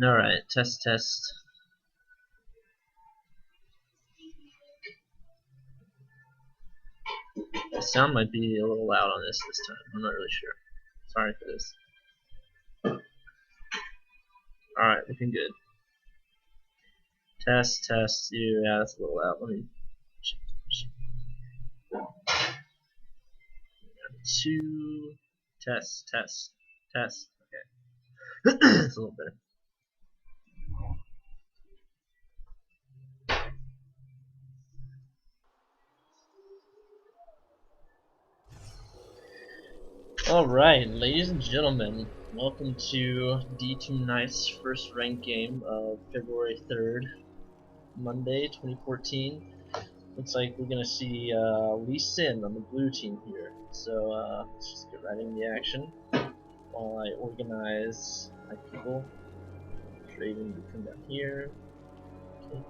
Alright, test, test. The sound might be a little loud on this time. I'm not really sure. Sorry for this. Alright, looking good. Test, test. Yeah, that's a little loud. Let me check. 2. Test, test, test. Okay. It's a little better. Alright, ladies and gentlemen, welcome to d2knight's first ranked game of February 3rd, Monday, 2014. Looks like we're going to see Lee Sin on the blue team here. So let's just get right into the action while I organize my people. Draven to come down here. Okay.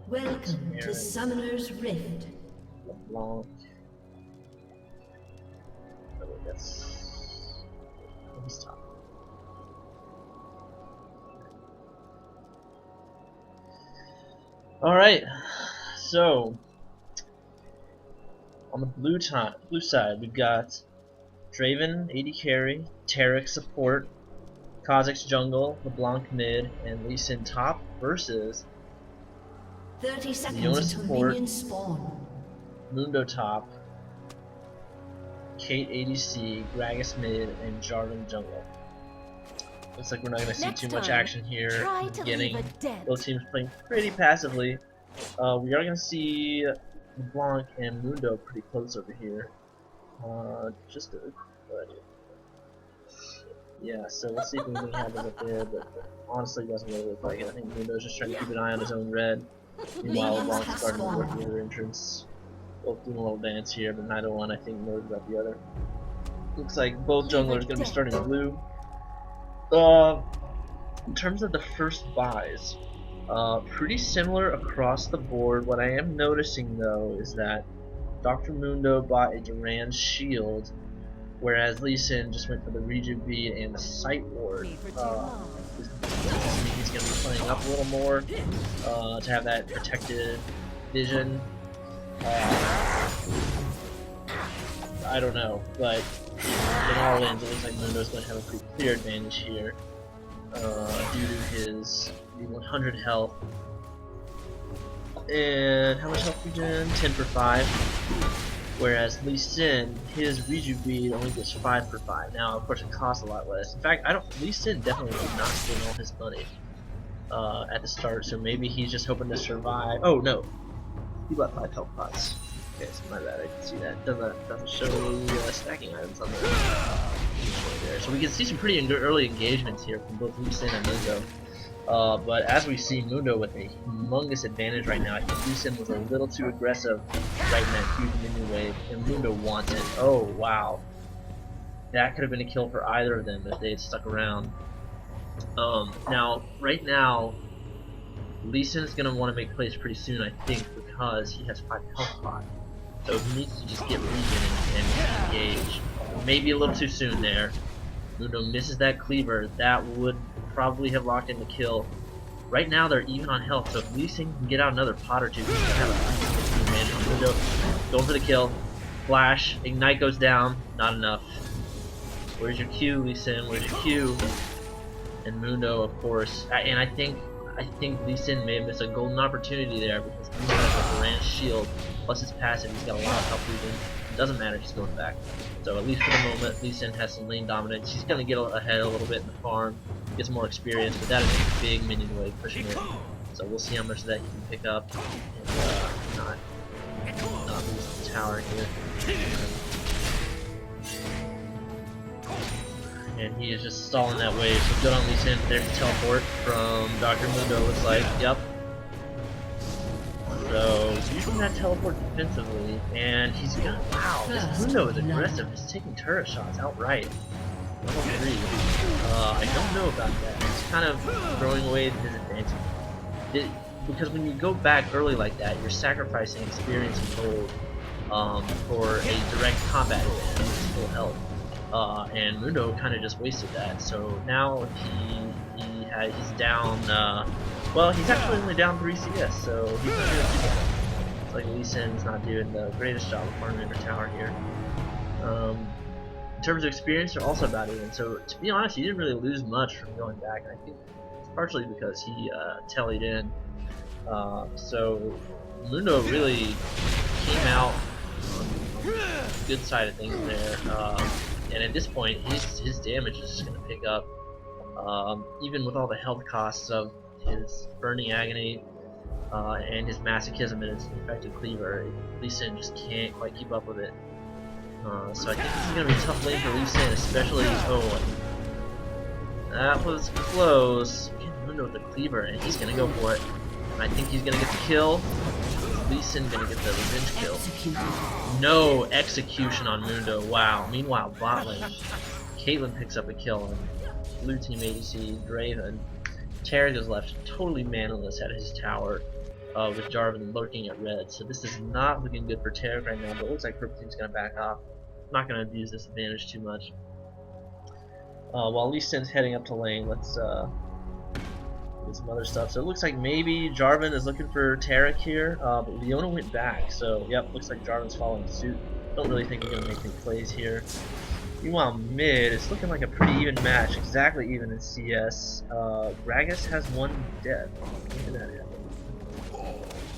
Welcome to Summoner's Rift. LeBlanc. Yes. He's top. Alright, so on the blue side we've got Draven, AD carry, Taric support, Kha'Zix jungle, LeBlanc mid, and Lee Sin top versus 30 seconds until minions spawn. Mundo top, Kate ADC, Gragas mid, and Jarvan jungle. Looks like we're not going to see too much action here. Beginning, both teams playing pretty passively. We are going to see LeBlanc and Mundo pretty close over here. Just a good idea. Yeah, so let's see if anything happens up there, but honestly it doesn't really look like it. I think Mundo's just trying to keep an eye on his own red. Meanwhile, LeBlanc's starting to work the other entrance. Both doing a little dance here, but neither one I think knows about the other. Looks like both junglers are going to be starting blue. In terms of the first buys, pretty similar across the board. What I am noticing though is that Dr. Mundo bought a Duran shield, whereas Lee Sin just went for the Reju bead and the sight ward. He's going to be playing up a little more to have that protected vision. I don't know, but in all ends, it looks like Mundo's going to have a pretty clear advantage here due to his 100 health. And how much health again? 10 for 5. Whereas Lee Sin, his Reju bead only gets 5 for 5. Now, of course, it costs a lot less. In fact, Lee Sin definitely did not spend all his money at the start, so maybe he's just hoping to survive. Oh no, he bought 5 health pots. Okay, so my bad, I can see that. Doesn't show stacking items on there. So we can see some pretty early engagements here from both Lee Sin and Mundo. But as we see Mundo with a humongous advantage right now, I think Lee Sin was a little too aggressive right in that huge minion wave, and Mundo wants it. Oh wow. That could have been a kill for either of them if they had stuck around. Now, right now, Lee Sin is going to want to make plays pretty soon, I think, because he has 5 health pots. So he needs to just get regen and engage. Maybe a little too soon there. Mundo misses that cleaver. That would probably have locked in the kill. Right now they're even on health, so if Lee Sin can get out another pot or two, he's going to have a advantage on Mundo. Going for the kill. Flash. Ignite goes down. Not enough. Where's your Q, Lee Sin? Where's your Q? And Mundo, of course. And I think Lee Sin may have missed a golden opportunity there because Mundo has a Duran shield plus his passive. He's got a lot of health regen. It doesn't matter, he's going back. So at least for the moment, Lee Sin has some lane dominance. He's going to get ahead a little bit in the farm, get some more experience, but that is a big minion wave pushing it. So we'll see how much of that he can pick up and not lose the tower here. And he is just stalling that wave. So good on Lee Sin. There's a teleport from Dr. Mundo, looks like. Yep. So using that teleport defensively, and he's gonna. Wow, this Mundo is aggressive. He's taking turret shots outright. Level 3. I don't know about that. He's kind of throwing away his advantage. Because when you go back early like that, you're sacrificing experience and gold for a direct combat advantage with full health. and Mundo kind of just wasted that. So now he's down. Well, he's actually only down 3 CS, so he's not doing too bad. It's like Lee Sin's not doing the greatest job of farming her tower here. In terms of experience, they're also about even. So to be honest, he didn't really lose much from going back. And I think it's partially because he tallied in. So Mundo really came out on the good side of things there. And at this point, his damage is just going to pick up. Even with all the health costs of his Burning Agony and his Masochism and his Infected Cleaver, Lee Sin just can't quite keep up with it. So I think this is going to be a tough lane for Lee Sin, especially, oh, that was close. Mundo with the Cleaver, and he's going to go for it. And I think he's going to get the kill. Lee Sin going to get the revenge kill. No execution on Mundo, wow. Meanwhile, bot lane, Caitlyn picks up a kill, and blue team ADC, Draven. Tarek is left totally manless at his tower. With Jarvan lurking at red, so this is not looking good for Tarek right now, but it looks like Purple Team's going to back off. Not going to abuse this advantage too much. While Lee Sin's heading up to lane, let's get some other stuff. So it looks like maybe Jarvan is looking for Tarek here, but Leona went back, so yep, looks like Jarvan's following suit. Don't really think we're going to make any plays here. Meanwhile, mid, it's looking like a pretty even match, exactly even in CS. Gragas has 1 death. Look at that happen.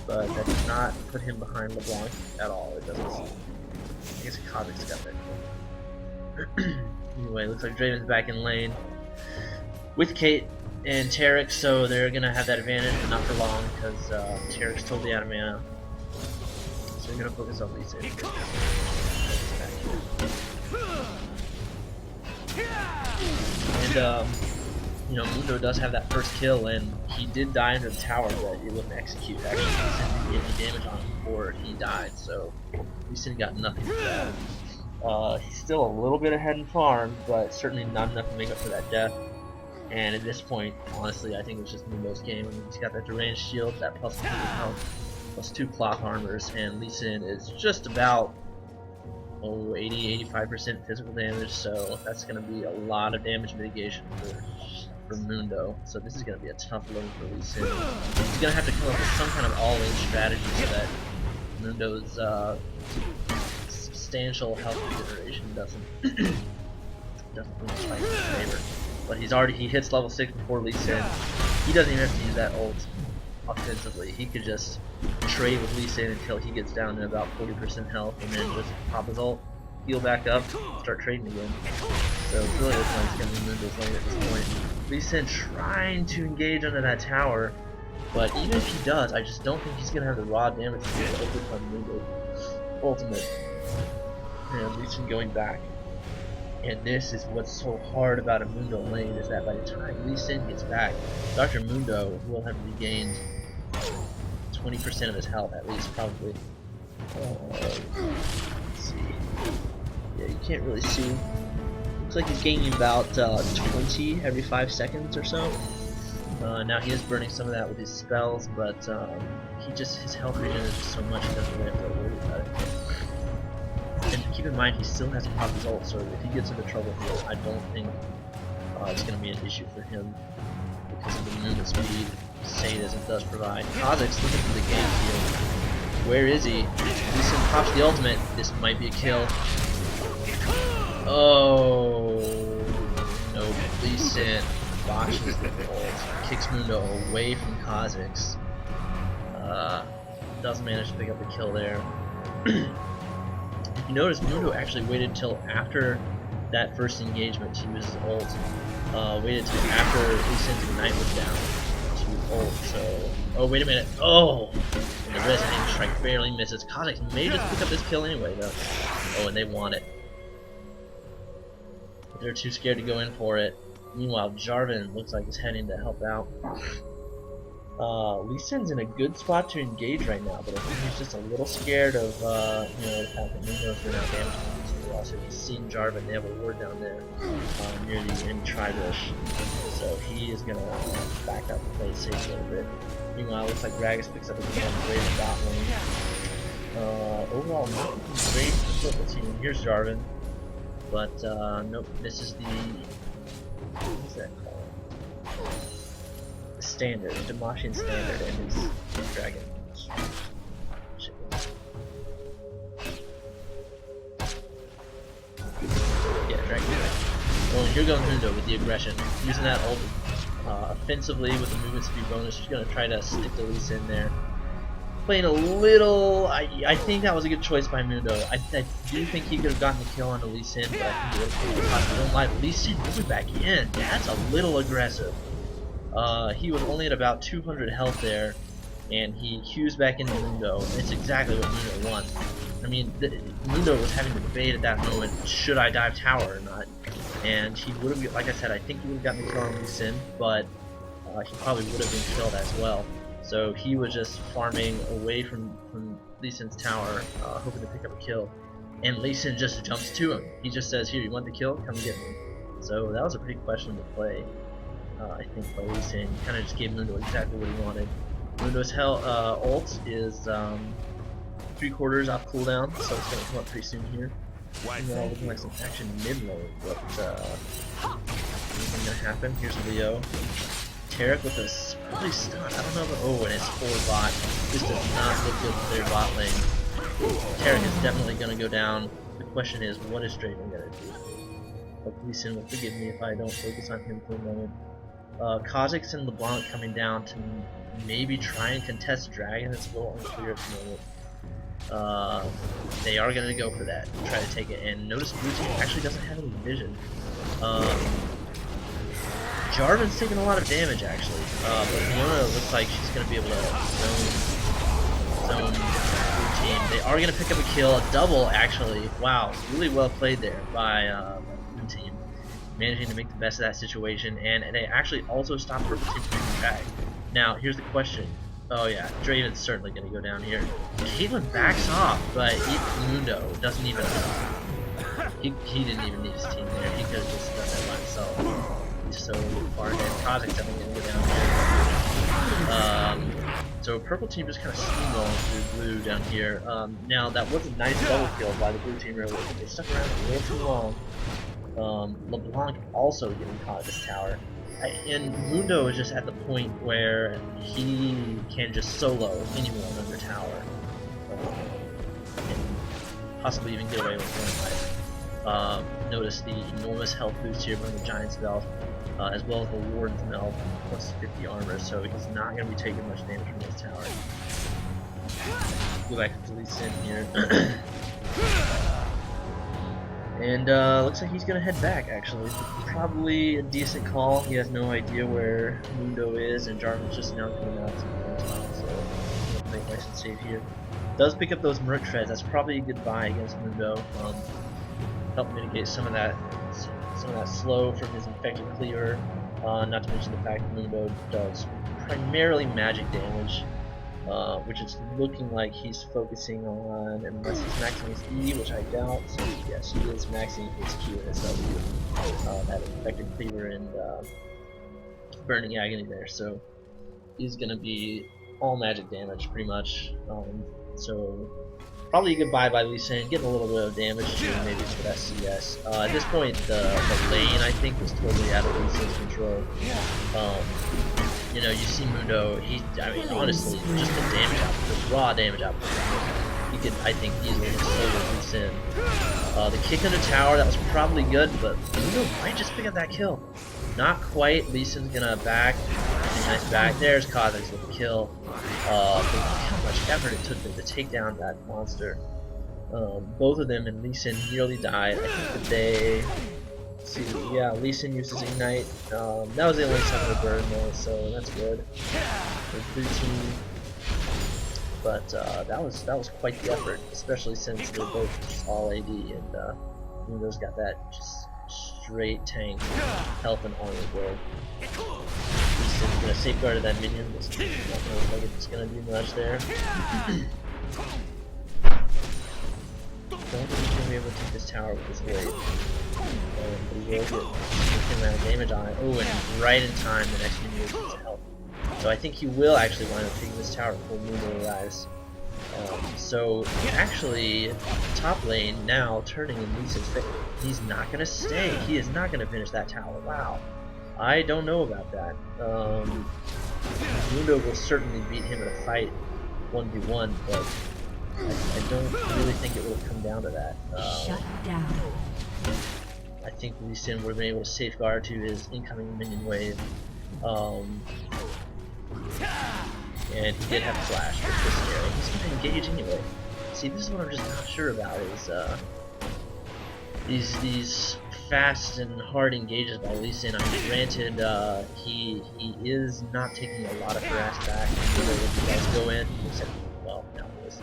But that does not put him behind LeBlanc at all. It doesn't. I guess Kha'Zix got that. Anyway, looks like Draven's back in lane with Kate and Tarek, so they're gonna have that advantage, but not for long because Tarek's totally out of mana. So they're gonna focus on Lee Sin. And you know, Mundo does have that first kill, and he did die under the tower, but it wouldn't execute. Actually, Lee Sin didn't get any damage on him before he died, so Lee Sin got nothing for that. He's still a little bit ahead in farm, but certainly not enough to make up for that death. And at this point, honestly, I think it's just Mundo's game. I mean, he's got that deranged shield, that plus 100 health, plus 2 cloth armors, and Lee Sin is just about 80-85% physical damage, so that's going to be a lot of damage mitigation for Mundo. So this is going to be a tough lane for Lee Sin. He's going to have to come up with some kind of all-in strategy so that Mundo's substantial health regeneration doesn't really fight in his favor. But he hits level 6 before Lee Sin. He doesn't even have to use that ult offensively. He could just trade with Lee Sin until he gets down to about 40% health, and then just pop his ult, heal back up, start trading again. So it really looks like it's going to be Mundo's lane at this point. Lee Sin trying to engage under that tower, but even if he does, I just don't think he's going to have the raw damage to be able to overcome Mundo's ultimate. And Lee Sin going back. And this is what's so hard about a Mundo lane, is that by the time Lee Sin gets back, Dr. Mundo will have regained 20% of his health at least, probably. Let's see. Yeah, you can't really see. Looks like he's gaining about 20 every 5 seconds or so. Now he is burning some of that with his spells, but his health regen is just so much he doesn't really have to worry about it. And keep in mind, he still has to pop his ult, so if he gets into trouble here, I don't think it's going to be an issue for him because of the movement speed Sadism does provide. Kha'Zix looking for the game field. Where is he? Lee Sin pops the ultimate. This might be a kill. Oh no! Lee Sin botches the ult, kicks Mundo away from Kha'Zix. Doesn't manage to pick up the kill there. You notice Mundo actually waited till after that first engagement to use his ult. Waited till after Lee Sin's Ignite was down to use ult. So, oh wait a minute. Oh, and the resonating strike barely misses. Kha'Zix may just pick up this kill anyway though. Oh, and they want it. But they're too scared to go in for it. Meanwhile, Jarvan looks like he's heading to help out. Lee Sin's in a good spot to engage right now, but I think he's just a little scared of, you know, the fact that Mundo's been out damaging him. Also, he's seen Jarvan, they have a ward down there near the end tri-bush, so he is going to back up and play it safe a little bit. Meanwhile, it looks like Gragas picks up a kill on the Raven bot lane. Overall, not looking great for the Purple Team. Here's Jarvan. But nope, this is the what's that called? The standard, the Damashian standard, and his dragon. Yeah, dragon. Well, here goes Mundo with the aggression, using that ult offensively with the movement speed bonus. She's gonna try to stick the Lee Sin there. Playing a little, I think that was a good choice by Mundo. I do think he could have gotten the kill on the Lee Sin, but I think he would have possibly live. Lee Sin moving back in. That's a little aggressive. He was only at about 200 health there, and he cues back into Mundo. It's exactly what Mundo wants. I mean, Mundo was having to debate at that moment, should I dive tower or not? And he would have, like I said, I think he would have gotten the kill on Lee Sin, but he probably would have been killed as well. So he was just farming away from Lee Sin's tower, hoping to pick up a kill. And Lee Sin just jumps to him. He just says, here, you want the kill? Come get me. So that was a pretty questionable play, I think, by Lee Sin. He kind of just gave Mundo exactly what he wanted. Mundo's ult is 3/4 off cooldown, so it's going to come up pretty soon here. Looking like some action mid-lane, but anything going to happen? Here's Leo. Taric with a really stun. I don't know if oh, and it's 4 bot. This does not look good for their bot lane. Taric is definitely going to go down. The question is, what is Draven going to do? Hopefully Sin will forgive me if I don't focus on him for a moment. Kha'Zix and LeBlanc coming down to maybe try and contest Dragon. It's a little unclear at the moment. They are going to go for that, try to take it. And notice Blue Team actually doesn't have any vision. Jarvan's taking a lot of damage actually, but Fiona looks like she's going to be able to zone Blue Team. They are going to pick up a kill, a double actually. Wow, really well played there by Blue Team, managing to make the best of that situation, and they actually also stopped Purple Team from coming back. Now, here's the question. Oh yeah, Draven's certainly going to go down here. Caitlyn backs off, but Mundo doesn't even... He didn't even need his team there. He could have just done that by himself. He's so far ahead. Kha'Zix definitely going to go down here. So Purple Team just kind of steamrolling through Blue down here. Now, that was a nice double kill by the Blue Team earlier. They stuck around a little too long. LeBlanc also getting caught at this tower. And Mundo is just at the point where he can just solo anyone under tower. And possibly even get away with one fight. Notice the enormous health boost here from the Giant's Belt, as well as the Warden's Melt, plus 50 armor, so he's not going to be taking much damage from this tower. Go back to Lee Sin here. And looks like he's going to head back, actually. Probably a decent call. He has no idea where Mundo is, and Jarvan's just now coming out to so he'll play nice and safe here. Does pick up those Merc Treads. That's probably a good buy against Mundo. Help mitigate some of that slow from his infected cleaver. Not to mention the fact that Mundo does primarily magic damage, which is looking like he's focusing on, unless he's maxing his E, which I doubt. So yes, he is maxing his Q and his W. That infected cleaver and burning agony there. So he's gonna be all magic damage pretty much. So probably a good buy by Lee Sin, getting a little bit of damage too, maybe for that CS. At this point, the lane, I think, was totally out of Lee Sin's control. You know, you see Mundo, I mean, honestly, just the damage output, the raw damage output, he could, I think, easily just solo Lee Sin. The kick under tower, that was probably good, but Mundo might just pick up that kill. Not quite. Lee Sin's gonna back. Nice back. There's Kha'Zix with the kill. But how much effort it took them to take down that monster. Both of them and Lee Sin nearly died. I think that they... Let's see, yeah, Lee Sin uses Ignite. That was the only time to burn though, so that's good. For Blue Team. But that was quite the effort, especially since they're both just all AD, and Mundo's got that just straight tank health and armor build. He's gonna safeguard that minion. It's not gonna look like it's gonna do much there. Don't think he's gonna be able to take this tower with his weight. But he will get a amount of damage on it. Oh, and right in time, the next minion gets health. So I think he will actually wind up taking this tower before Mundo arrives. So actually, top lane now turning in Lee Sin's favor. He's not gonna stay. He is not gonna finish that tower. Wow, I don't know about that. Mundo will certainly beat him in a fight 1v1, but I don't really think it will come down to that. Shut down. I think Lee Sin would have been able to safeguard to his incoming minion wave. And he did have a flash with this scenario. He's going to engage anyway. See, this is what I'm just not sure about is these fast and hard engages by Lee Sin. I mean, granted, he is not taking a lot of harass back. If he does go in, except, well, now it is.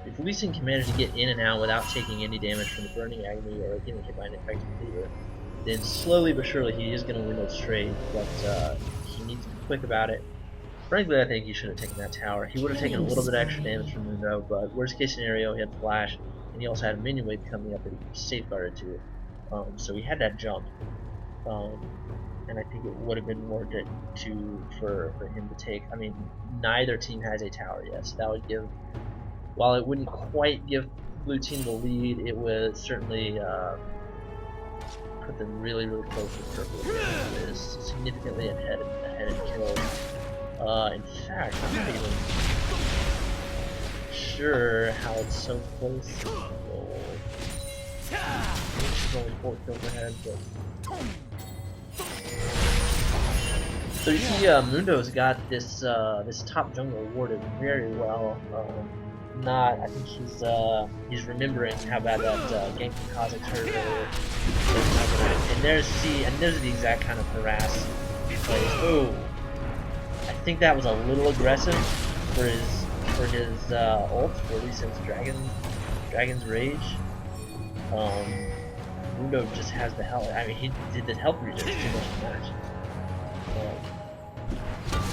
If Lee Sin can manage to get in and out without taking any damage from the Burning Agony or getting hit by an effective cleaver, then slowly but surely he is going to win those trades, but he needs to be quick about it. Frankly, I think he should have taken that tower. He would have taken a little bit extra damage from Mundo, but worst case scenario, he had flash, and he also had a minion wave coming up that he safeguarded to. So he had that jump, and I think it would have been worth it for him to take. I mean, neither team has a tower yet, so that would give, while it wouldn't quite give blue team the lead, it would certainly put them really, really close to purple. It is significantly ahead in kills. In fact, I'm not even sure how it's so close. She's only 4 kills ahead, but so you see, Mundo's got this this top jungle awarded very well. I think he's remembering how bad that game from Kha'Zix hurt earlier. And there's the exact kind of harass he plays. Oh. I think that was a little aggressive for his ult, for Lee Sin's Dragon's Rage. Mundo just has the health. I mean, he did the health regen too much to match.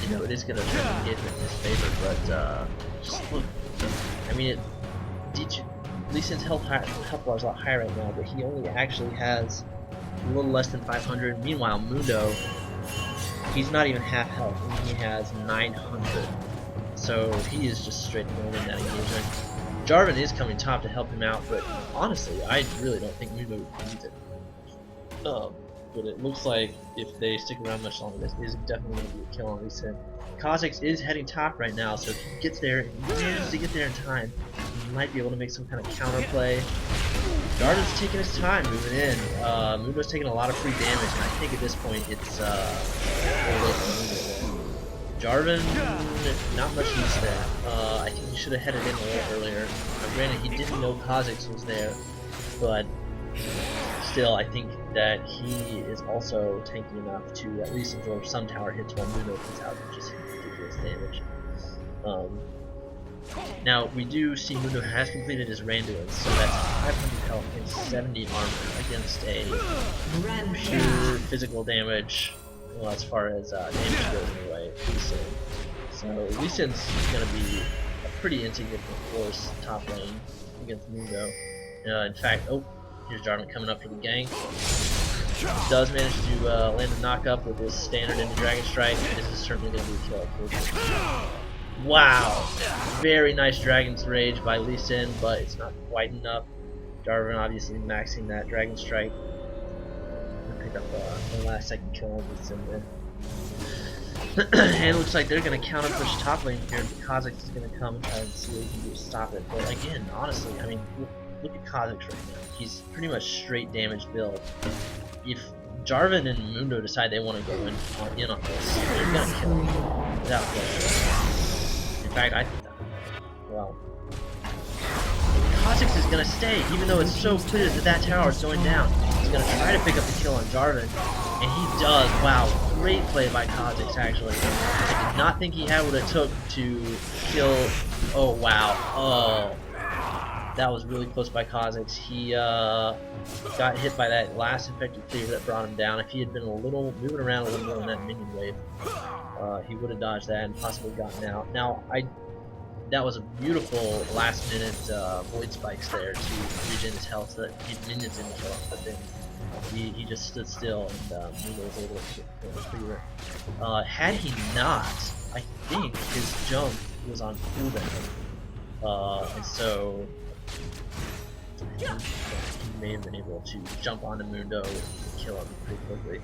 You know, it is gonna turn the engagement in his favor, but just look. I mean, Lee Sin's health bar is a lot higher right now, but he only actually has a little less than 500. Meanwhile, Mundo, he's not even half health, and he has 900. So he is just straight going in that engagement. Jarvan is coming top to help him out, but honestly, I really don't think Mundo needs it. But it looks like if they stick around much longer, this is definitely going to be a kill on Lee Sin. Kha'Zix is heading top right now, so if he gets there, and he manages to get there in time, he might be able to make some kind of counterplay. Jarvan's taking his time moving in. Mundo's taking a lot of free damage, and I think at this point it's Jarvan, not much use there. I think he should have headed in a little earlier. Granted, he didn't know Kha'Zix was there, but still, I think that he is also tanky enough to at least absorb some tower hits while Mundo comes out and just ridiculous damage. Now, we do see Mundo has completed his Randuin, so that's 500 health and 70 armor against a pure physical damage, well, as far as damage goes anyway. So Lee Sin's going to be a pretty insignificant force top lane against Mundo. In fact, here's Jarvan coming up for the gank. Does manage to land a knock-up with his standard into Dragon Strike. This is certainly going to be a kill. Wow! Very nice Dragon's Rage by Lee Sin, but it's not quite enough. Jarvan obviously maxing that Dragon Strike. Pick up the last second kill on Lee Sin there. And it looks like they're going to counter push top lane here. Kha'Zix is going to come and try and see what he can do to stop it. But again, honestly, I mean, look at Kha'Zix right now. He's pretty much straight damage build. If Jarvan and Mundo decide they want to go in on this, they're going to kill him without question. In fact, I think that. Well, Kha'Zix is going to stay, even though it's so clear that that tower is going down. He's going to try to pick up the kill on Jarvan, and he does. Wow, great play by Kha'Zix, actually. I did not think he had what it took to kill. Oh, wow. Oh. That was really close by Kha'Zix. He got hit by that last effective cleaver that brought him down. If he had been moving around a little more in that minion wave, he would have dodged that and possibly gotten out. Now, that was a beautiful last-minute void spikes there to regen his health so that his minions didn't kill him, but then he just stood still and Mundo was able to kill the cleaver. Had he not, I think his jump was on cooldown. And so he may have been able to jump onto Mundo and kill him pretty quickly.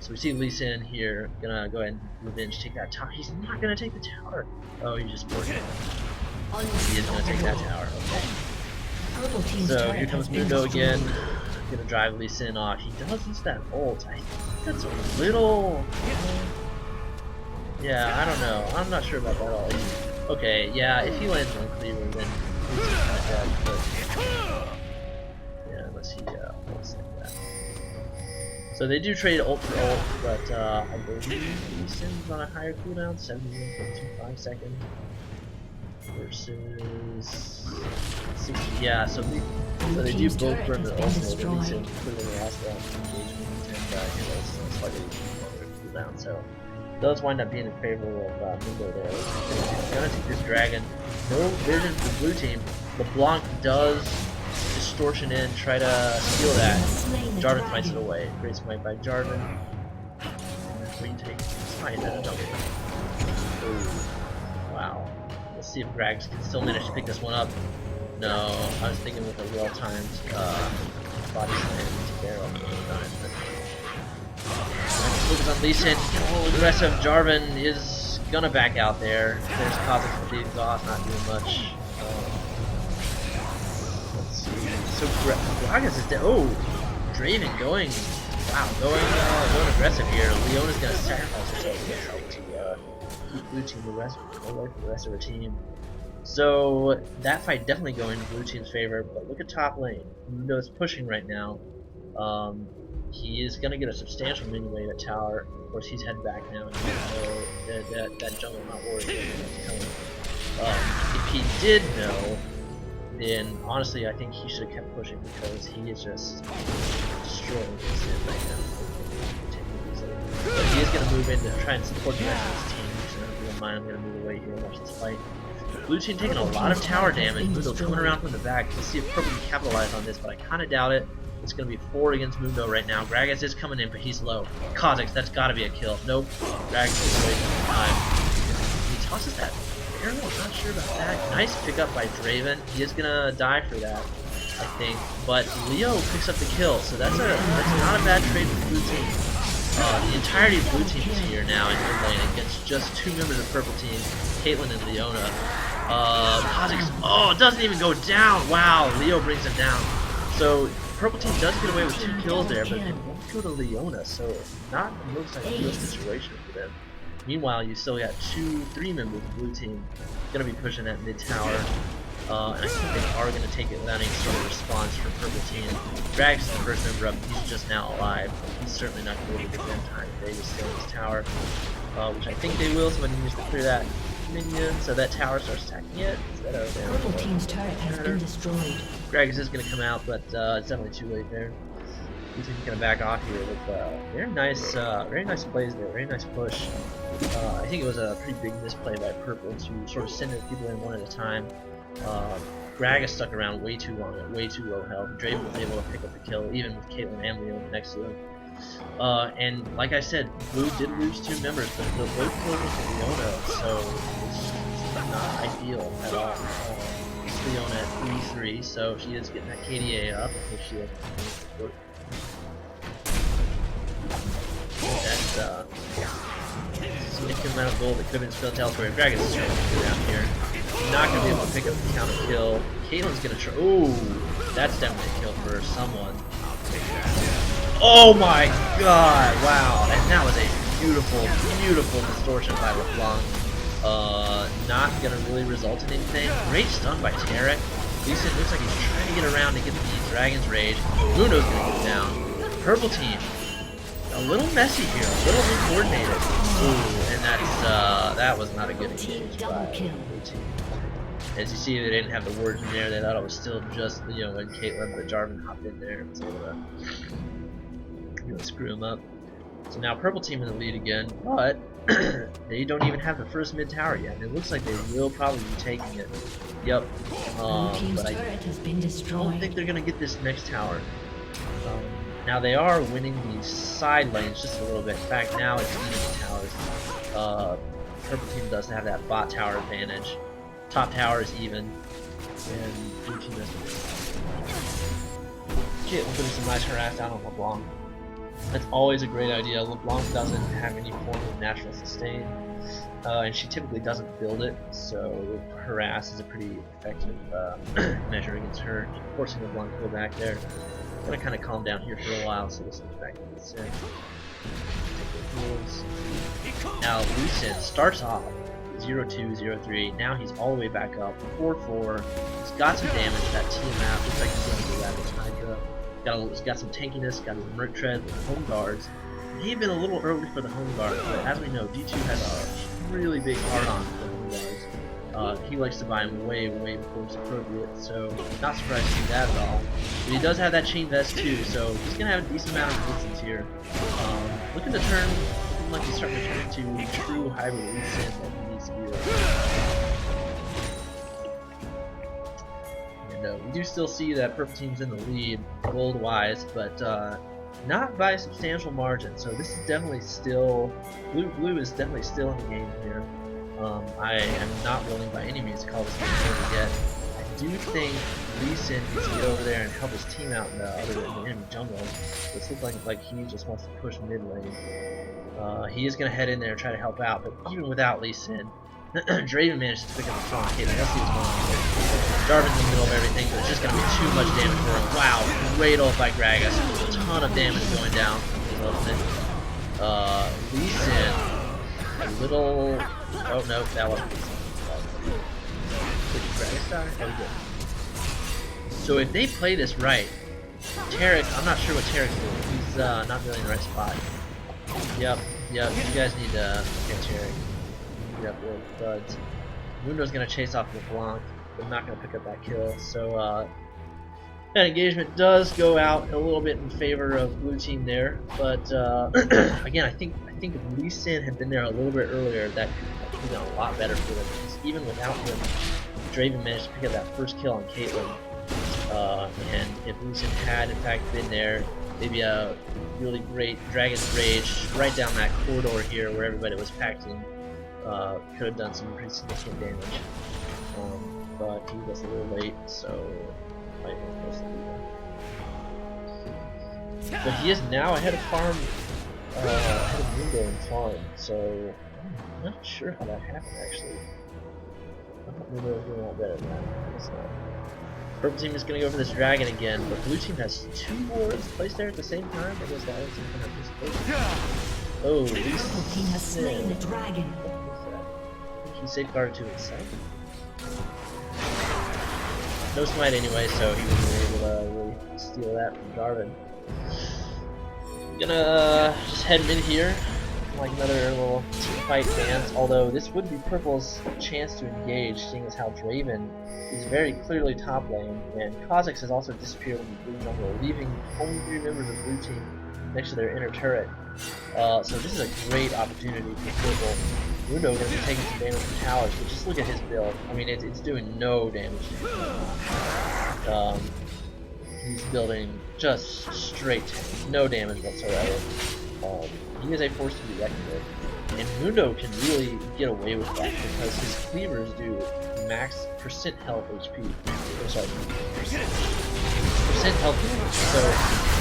So we see Lee Sin here, gonna go ahead and revenge take that tower. He's not gonna take the tower. Oh, he just forced it. He is gonna take that tower. Okay. So here comes Mundo again. Gonna drive Lee Sin off. He does use that ult. I think that's a little. Yeah, I don't know. I'm not sure about that all. Okay, yeah, if he lands on Cleaver, then he's kind of dead. But yeah, unless he ults like that. So they do trade ult for ult, but I believe Lee Sin's on a higher cooldown, 71.25 seconds versus 60. Yeah, so they do both burn their ult, so Lee Sin clearly lost that engagement and heroes slightly longer cooldown. So it does wind up being in favor of Mundo there. He's gonna take this dragon. No vision for the blue team. LeBlanc does distortion in, try to steal that. Jarvan fights it away. Great smite by Jarvan. Retake smite and a double. Wow. Let's see if Grags can still manage to pick this one up. No, I was thinking with a well-timed body slam to barrel. Focus on Lee Sin. Oh, the rest of Jarvan is gonna back out there. There's Kha'Zix with the exhaust, not doing much. Let's see. So Gragas is dead. Oh, Draven going. Wow, going aggressive here. Leona's gonna sacrifice herself to keep blue team away from the rest of her team. So that fight definitely going in blue team's favor. But look at top lane. Mundo's pushing right now. He is going to get a substantial minion wave at tower. Of course, he's heading back now. That jungle not worried what's coming. If he did know, then honestly, I think he should have kept pushing because he is just destroying his Sin right now. But he is going to move in to try and support the rest of his team. So if you don't mind, I'm going to move away here and watch this fight. Blue team taking a lot of tower damage. Mundo coming around from the back. Let's see if Purple can capitalize on this, but I kind of doubt it. It's going to be 4 against Mundo right now. Gragas is coming in, but he's low. Kha'Zix, that's got to be a kill. Nope. Gragas is wasting time. He tosses that arrow. I'm not sure about that. Nice pickup by Draven. He is going to die for that, I think. But Leo picks up the kill, so that's not a bad trade for blue team. The entirety of blue team is here now in mid lane against just 2 members of purple team, Caitlyn and Leona. Kha'Zix, oh, it doesn't even go down. Wow, Leo brings him down. So purple team does get away with 2 kills there, but it won't go to Leona, so not the most ideal situation for them. Meanwhile, you still got 3 members of blue team gonna be pushing that mid tower. And I think they are going to take it without any sort of response from purple team. Gragas is the first member up. He's just now alive. He's certainly not going to be able to defend time. They just stay in this tower, which I think they will. Somebody needs to clear that minion, so that tower starts attacking it. Instead of purple team's turret has been destroyed. Gragas is going to come out, but it's definitely too late there. He's going to back off here with very nice plays there. Very nice push. I think it was a pretty big misplay by purple to sort of send people in one at a time. Gragas stuck around way too long at way too low health. Draven was able to pick up the kill, even with Caitlyn and Leona next to him. And like I said, blue did lose 2 members, but the both killed with Leona, so it's not ideal at all. Leona at 3-3, so she is getting that KDA up. If she has that's a significant amount of gold that could have been spent elsewhere. Gragas is trying to get around here. Not going to be able to pick up the counter kill. Caitlyn's going to try. Ooh, that's definitely a kill for someone. Oh my god, wow. And that was a beautiful, beautiful distortion by LeBlanc. Not going to really result in anything. Great stun by Tarek. Lee Sin looks like he's trying to get around to get the Dragon's Rage. Mundo's going to go down. Purple team. A little messy here, a little uncoordinated. Ooh, and that was not a good exchange by blue team. As you see, they didn't have the words in there. They thought it was still just Leo and Caitlyn, but Jarvan hopped in there and was able to screw him up. So now purple team in the lead again, but they don't even have the first mid tower yet. And it looks like they will probably be taking it. Yep. But I don't think they're gonna get this next tower. Now they are winning these side lanes just a little bit. In fact, now it's even the towers. Purple team does have that bot tower advantage. Top tower is even, and blue team has shit. We're putting some nice harass down on LeBlanc. That's always a great idea. LeBlanc doesn't have any form of natural sustain, and she typically doesn't build it, so harass is a pretty effective measure against her. Forcing LeBlanc to go back there. I'm gonna kind of calm down here for a while, so this goes back to the 6. Now Lucid starts off 0-2, 0-3. Now he's all the way back up 4-4. He's got some damage. That team map looks like he's gonna do that with Hydra. He's got some tankiness. Got his Merc Tread with home guards. He had been a little early for the home guards, but as we know, D2 has a really big hard-on for the home guards. He likes to buy them way before it's appropriate, so not surprised to see that at all. But he does have that chain vest too, so he's gonna have a decent amount of resistance here. Looking to turn, looking like he's starting to turn into true hybrid Lee Sin that he needs to be right. And we do still see that purple team's in the lead, gold-wise, but not by a substantial margin. So this is definitely still, blue is definitely still in the game here. I am not willing by any means to call this game over yet. I do think Lee Sin needs to get over there and help his team out in the enemy jungle. This looks like he just wants to push mid lane. He is going to head in there and try to help out, but even without Lee Sin, Draven manages to pick up a strong hit. Let's see what's going on here. Jarvan's in the middle of everything, but it's just going to be too much damage for him. Wow, great ult by Gragas. A ton of damage going down from his ultimate. Lee Sin, a little... Oh no, that wasn't Lee Sin. Did Gragas die? Oh, he did. So if they play this right, Tarek, I'm not sure what Tarek's doing. He's not really in the right spot. Yep, you guys need to get Tarek. Yep, buds. Mundo's gonna chase off LeBlanc, but not gonna pick up that kill. So that engagement does go out a little bit in favor of blue team there. But again, I think if Lee Sin had been there a little bit earlier, that could have been a lot better for them. Because even without him, Draven managed to pick up that first kill on Caitlyn. And if Lee Sin had in fact been there, maybe a really great Dragon's Rage right down that corridor here where everybody was packed in. Could have done some pretty significant damage, but he was a little late, so I was supposed to do that. But he is now ahead of ahead of Mundo in farm, so I'm not sure how that happened actually. I thought Mundo was doing a lot better than that. I guess not. Purple team is going to go for this dragon again, but blue team has 2 wards placed there at the same time. I guess that was kind of just oh, Purple team has slain the dragon. He safeguarded to himself. No smite anyway, so he wasn't able to really steal that from Jarvan. Gonna just head mid here, like another little team fight dance. Although this would be Purple's chance to engage, seeing as how Draven is very clearly top lane, and Kha'Zix has also disappeared in the blue jungle, leaving only 3 members of the blue team next to their inner turret. So this is a great opportunity for Purple. Mundo going to be taking some damage from towers, but just look at his build. I mean, it's doing no damage. He's building just straight tank, no damage whatsoever. He is a force to be reckoned with, and Mundo can really get away with that because his cleavers do max percent health HP. Oh, sorry, percent health damage. So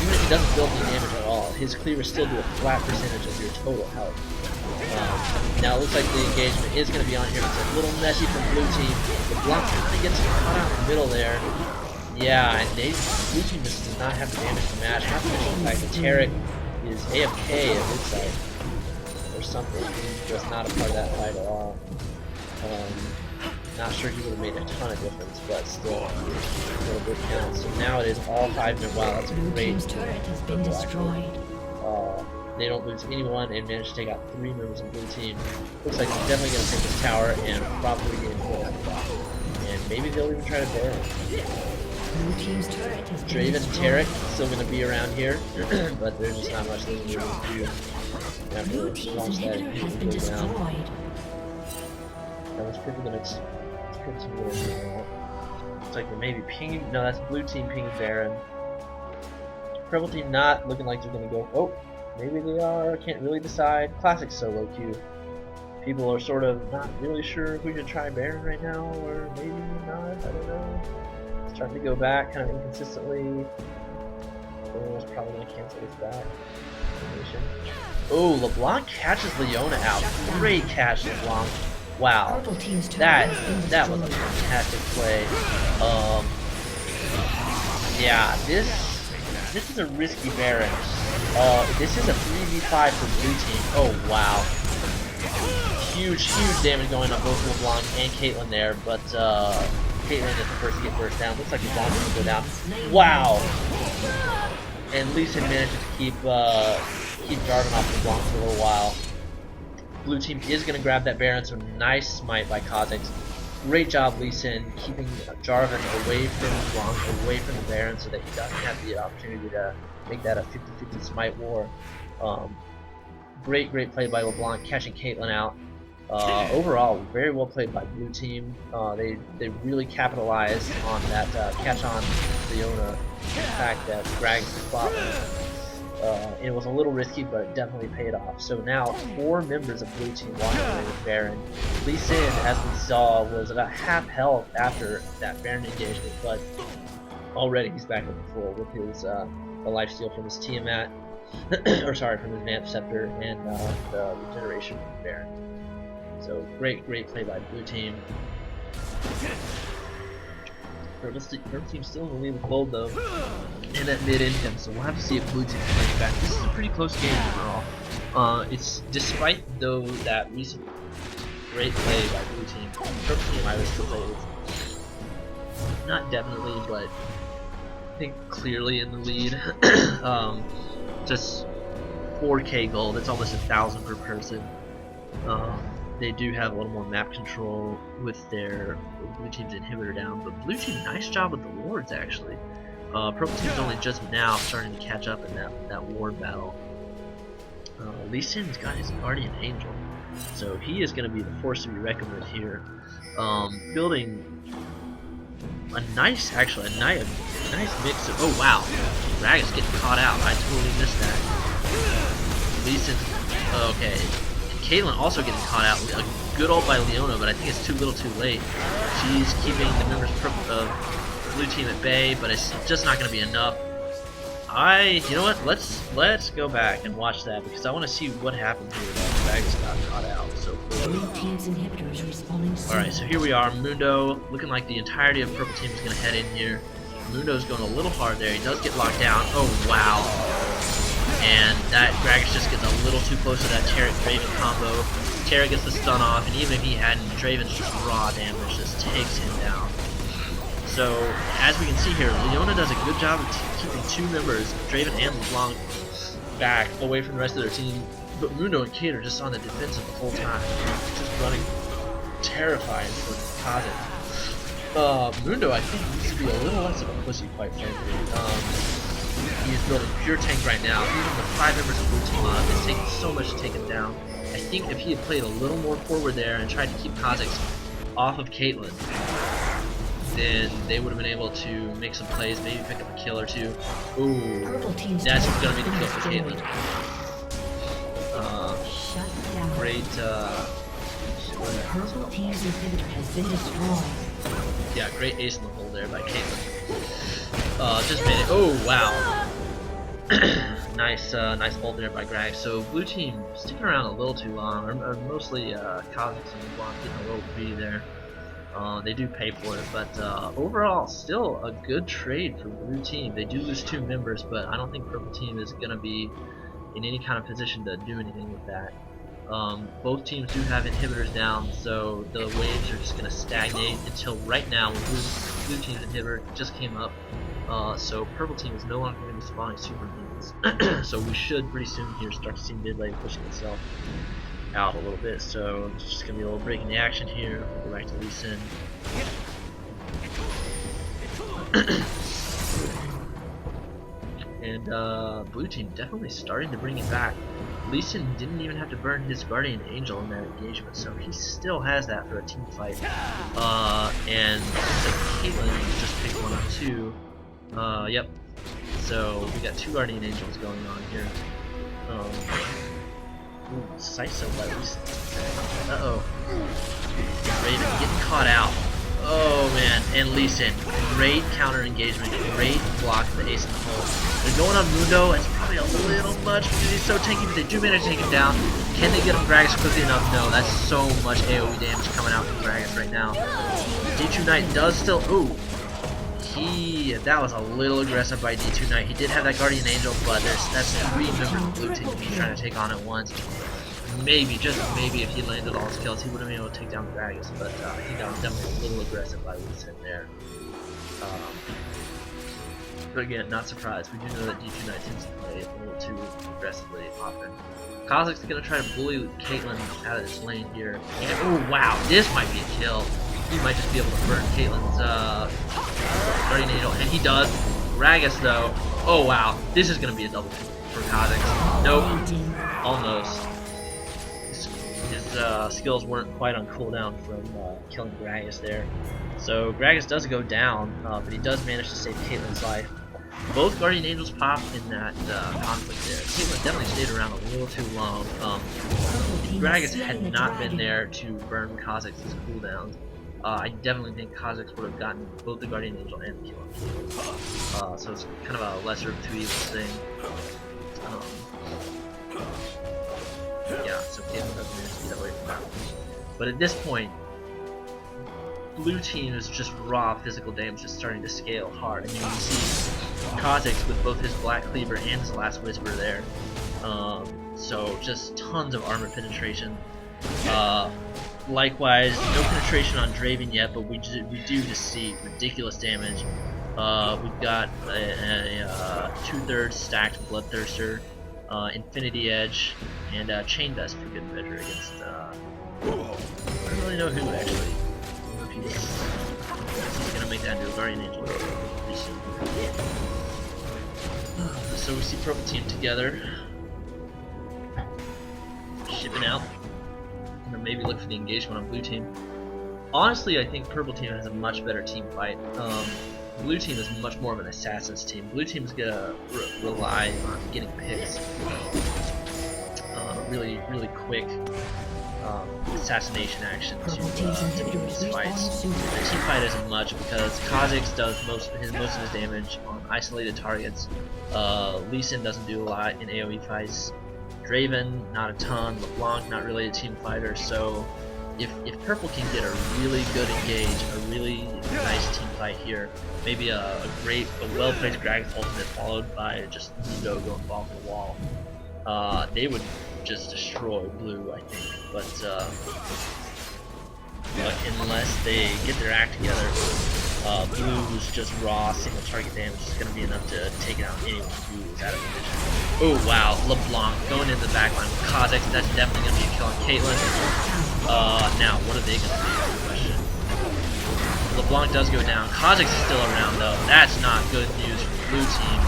even if he doesn't build any damage at all, his cleavers still do a flat percentage of your total health. Now it looks like the engagement is going to be on here. It's a little messy from blue team. LeBlanc kind of gets caught out in the middle there. Yeah, and blue team just does not have the damage to match. Not to mention the fact that Tarek is AFK at mid side or something. He's just not a part of that fight at all. Not sure he would have made a ton of difference, but still a little bit counts. So now it is all 5 minute. Wow, that's a great. Blue team's turret has been destroyed. They don't lose anyone and manage to take out 3 members of the blue team. Looks like he's definitely going to take this tower and probably get him. And maybe they'll even try to bear him. Blue team's turret has been Draven and destroyed. Tarek still going to be around here, but there's just not much they can do. Blue team's inhibitor has been destroyed. That was pretty good. It's pretty good. Looks like they may be pinging. No, that's blue team pinging Baron. Purple team not looking like they're going to go. Oh, maybe they are. Can't really decide. Classic SoloQ. People are sort of not really sure if we should try Baron right now, or maybe not, I don't know. It's starting to go back kind of inconsistently. It's probably going to cancel this back. Oh, LeBlanc catches Leona out. Great catch, LeBlanc. Wow. That was a fantastic play. Yeah, this is a risky Baron. This is a 3v5 for blue team. Oh, wow. Huge damage going on both LeBlanc and Caitlyn there, but Caitlyn is the first to get burst down. Looks like LeBlanc is going to go down. Wow! And Lee Sin manages to keep Jarvan off LeBlanc for a little while. Blue team is going to grab that Baron, so nice smite by Kha'Zix. Great job, Lee Sin, keeping Jarvan away from LeBlanc, away from the Baron, so that he doesn't have the opportunity to make that a 50-50 smite war. Great play by LeBlanc, catching Caitlyn out. Overall, very well played by blue team. They really capitalized on that catch on Leona. The fact that Grag's the spot. It was a little risky, but it definitely paid off. So now 4 members of blue team walking away with Baron. Lee Sin, as we saw, was about half health after that Baron engagement, but already he's back up to full with his the lifesteal from his Tiamat, or sorry, from his Vamp Scepter and the regeneration from Baron. So great play by blue team. Purple team still in the lead with gold though, and that mid income. So we'll have to see if blue team can make it back. This is a pretty close game overall. It's despite though that recent great play by blue team. Purple team I would still say is not definitely, but I think clearly in the lead. Just 4K gold. It's almost 1,000 per person. They do have a little more map control with their blue team's inhibitor down, but blue team, nice job with the wards actually. Purple team's only just now starting to catch up in that ward battle. Lee Sin's got his Guardian Angel, so he is going to be the force to be reckoned with here. Building a nice mix of. Oh wow, Grag is getting caught out. I totally missed that. Lee Sin. Okay. Caitlyn also getting caught out. A good ult by Leona, but I think it's too little too late. She's keeping the members of blue team at bay, but it's just not going to be enough. You know what? Let's go back and watch that because I want to see what happened here. That Gragas got caught out. So alright, so here we are. Mundo looking like the entirety of purple team is going to head in here. Mundo's going a little hard there. He does get locked down. Oh wow. And that Gragas just gets a little too close to that Draven combo. Terra gets the stun off, and even if he hadn't, Draven's just raw damage just takes him down. So, as we can see here, Leona does a good job of keeping 2 members, Draven and LeBlanc, back away from the rest of their team. But Mundo and Kate are just on the defensive the whole time, just running terrifying for Kha'Zix. Mundo, I think, needs to be a little less of a pussy, quite frankly. He is building pure tank right now. Even the 5 members of blue team on him, it's taking so much to take him down. I think if he had played a little more forward there and tried to keep Kha'Zix off of Caitlyn, then they would have been able to make some plays, maybe pick up a kill or 2. Ooh, that's going to be the kill for Caitlyn. Great. Purple team's inhibitor has been destroyed. Yeah, great ace in the hole there by Caitlyn. Just made it. Oh wow. nice ult there by Grag. So blue team sticking around a little too long, or mostly Kha'Zix and LeBlanc getting a little greedy there. They do pay for it, but overall, still a good trade for blue team. They do lose 2 members, but I don't think purple team is going to be in any kind of position to do anything with that. Both teams do have inhibitors down, so the waves are just going to stagnate until right now when blue team's inhibitor just came up. So purple team is no longer going to be spawning super minions. So we should pretty soon here start to see mid lane pushing itself out a little bit. So it's just going to be a little break in the action here. We'll go back to Lee Sin. And blue team definitely starting to bring it back. Lee Sin didn't even have to burn his Guardian Angel in that engagement, so he still has that for a team fight. And so Caitlyn just picked one up too. Yep. So we got 2 Guardian Angels going on here. Ooh, Saiso by Lee Sin. Uh-oh. Raven getting caught out. Oh man, and Lee Sin, great counter engagement, great block of the ace in the hole. They're going on Mundo, it's probably a little much because he's so tanky, but they do manage to take him down. Can they get him Gragas quickly enough? No, that's so much AoE damage coming out from Gragas right now. d2knight does still, ooh. That was a little aggressive by d2knight. He did have that Guardian Angel, but that's 3 members of the blue team he's trying to take on at once. Maybe, just maybe, if he landed all his kills, he would have been able to take down Gragas, but he got definitely a little aggressive by Lee Sin there. But again, not surprised. We do know that d2knight tends to play a little too aggressively often. Kozik's gonna try to bully Caitlyn out of this lane here. And, oh wow, this might be a kill. He might just be able to burn Caitlyn's Guardian Angel, and he does. Gragas though, oh wow, this is gonna be a double for Kozik. Nope, almost. His skills weren't quite on cooldown from killing Gragas there. So Gragas does go down, but he does manage to save Caitlyn's life. Both Guardian Angels popped in that conflict there. Caitlyn definitely stayed around a little too long. If Gragas had not been there to burn Kozik's cooldowns, I definitely think Kozik's would have gotten both the Guardian Angel and the kill. So it's kind of a lesser of two evils thing. Yeah, so Caitlyn doesn't manage to get away from that. But at this point, blue team is just raw physical damage is starting to scale hard. And you can see Kozik's with both his Black Cleaver and his Last Whisper there. So just tons of armor penetration. Likewise, no penetration on Draven yet, but we do just see ridiculous damage. We've got a 2/3 stacked Bloodthirster, Infinity Edge, and Chain Vest for good measure against. I don't really know who actually. He's gonna make that into a Guardian Angel pretty soon. So we see purple team together, shipping out. Or maybe look for the engagement on blue team. Honestly, I think purple team has a much better team fight. Blue team is much more of an assassin's team. Blue team is gonna rely on getting picks, really quick assassination action to win these fights. The team fight isn't much because Kozik's does most of his damage on isolated targets. Lee Sin doesn't do a lot in AoE fights. Draven, not a ton. LeBlanc, not really a team fighter. So if purple can get a really good engage, a really nice team fight here, maybe a well-placed Gragas ultimate followed by just Mundo going off the wall, they would just destroy blue, I think. But unless they get their act together, blue's just raw single target damage is going to be enough to take out anyone who is out of position. Oh wow, LeBlanc going into the backline with Kozik. That's definitely going to be a kill on Caitlyn. Now, what are they going to do? Good question. LeBlanc does go down. Kozik's still around though. That's not good news for the blue team.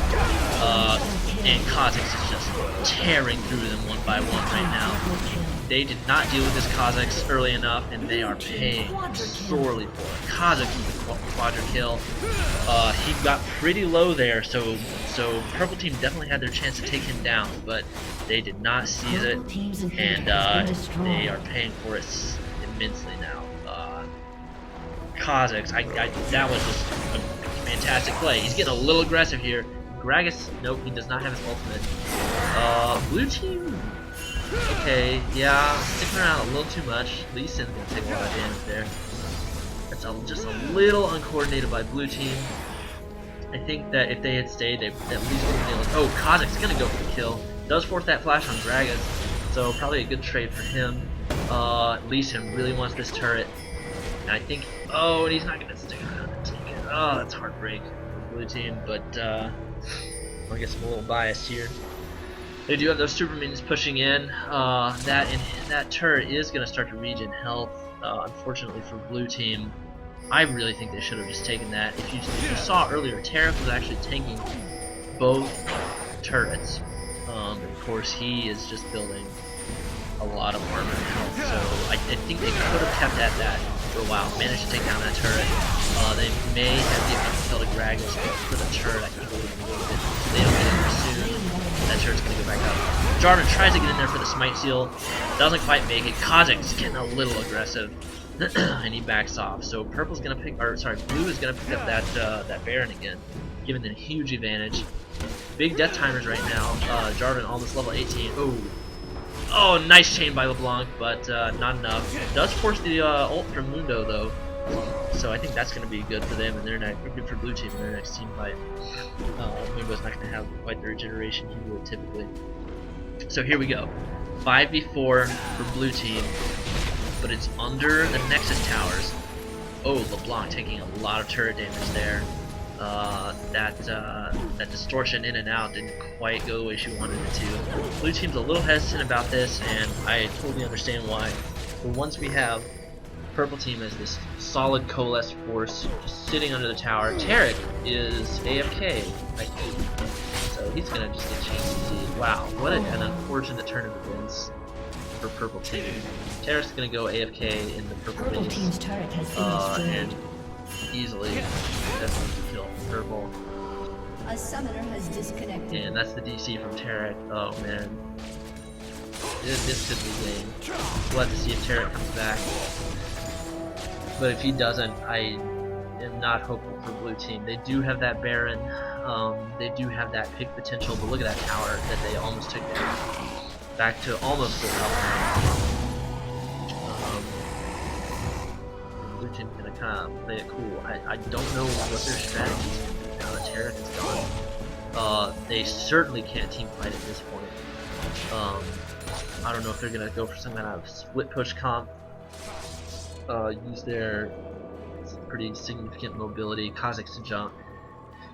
And Kozik's is just tearing through them one by one right now. They did not deal with this Kozik's early enough, and they are paying sorely for it. Kozik's with the quadra kill. He got pretty low there, so purple team definitely had their chance to take him down, but they did not seize it, and they are paying for it immensely now. Kozik's, that was just a fantastic play. He's getting a little aggressive here. Gragas, nope, he does not have his ultimate. Blue team, okay, yeah, sticking around a little too much. Lee Sin's gonna take a lot of damage there. That's just a little uncoordinated by blue team. I think that if they had stayed, they at least would have been able to. Oh, Kozik's gonna go for the kill. Does force that flash on Gragas, so probably a good trade for him. Lee Sin really wants this turret, and I think. Oh, and he's not gonna stick around and take it. Oh, that's heartbreak for blue team, but I guess I'm a little biased here. They do have those super minions pushing in. That turret is going to start to regen health. Unfortunately for blue team, I really think they should have just taken that. If you saw earlier, Tariff was actually tanking both turrets. Of course, he is just building a lot of armor and health. So I think they could have kept at that for a while. Managed to take down that turret. They may have the ability to kill the Gragas, but for the turret, I think it would have been a little bit. If they don't get it soon, that turret's going to go back up. Jarvan tries to get in there for the smite seal, doesn't quite make it. Kha'Zix's getting a little aggressive, and he backs off. So purple's gonna pick, or sorry, blue is gonna pick up that Baron again, giving them a huge advantage. Big death timers right now. Jarvan almost level 18. Oh, nice chain by LeBlanc, but not enough. Does force the ult from Mundo though, so I think that's going to be good for them and their next, good for blue team in their next team fight. Mundo's not going to have quite the regeneration he would typically. So here we go, 5v4 for blue team, but it's under the Nexus towers. Oh, LeBlanc taking a lot of turret damage there. That distortion in and out didn't quite go the way she wanted it to. Blue team's a little hesitant about this, and I totally understand why. But once we have purple team as this solid coalesced force just sitting under the tower, Taric is AFK, I think. So he's gonna just get changed to see. Wow, what an unfortunate turn of events for purple team. Taric's gonna go AFK in the purple base, team's turret has been and easily definitely kill purple. A summoner has disconnected. And that's the DC from Taric. Oh man, this could be game. We'll have to see if Taric comes back. But if he doesn't, I am not hopeful for blue team. They do have that Baron. They do have that pick potential. But look at that tower that they almost took down. Back to almost full health. Blue team's gonna kind of play it cool. I don't know what their strategy is going to be now that Taric is gone. They certainly can't team fight at this point. I don't know if they're gonna go for some kind of split push comp. Use their pretty significant mobility. Kha'Zix to jump.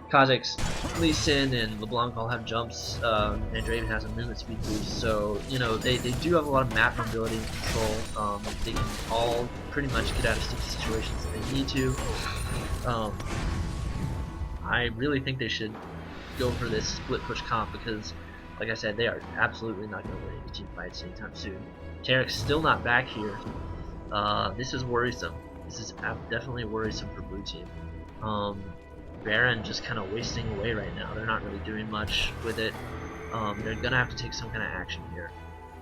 Kha'Zix, Lee Sin, and LeBlanc all have jumps, and Draven has a movement speed boost, so, you know, they do have a lot of map mobility and control. They can all pretty much get out of sticky situations if they need to. I really think they should go for this split push comp because, like I said, they are absolutely not going to win any team fights anytime soon. Taric's still not back here. This is worrisome. This is definitely worrisome for blue team. Baron just kind of wasting away right now. They're not really doing much with it. They're gonna have to take some kind of action here.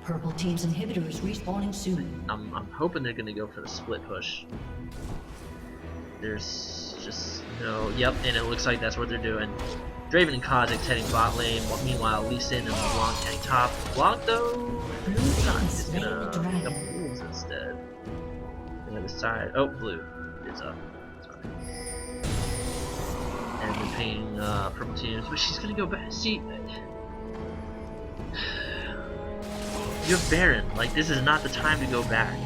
Purple team's inhibitor is respawning soon. I'm hoping they're gonna go for the split push. There's just no. Yep, and it looks like that's what they're doing. Draven and Kha'Zix heading bot lane. Meanwhile, Lee Sin and LeBlanc heading top. LeBlanc though, he's gonna pick up Wolves instead. The other side. Oh, blue is up. And they're paying purple teams, but she's gonna go back. See, you have Baron. Like, this is not the time to go back,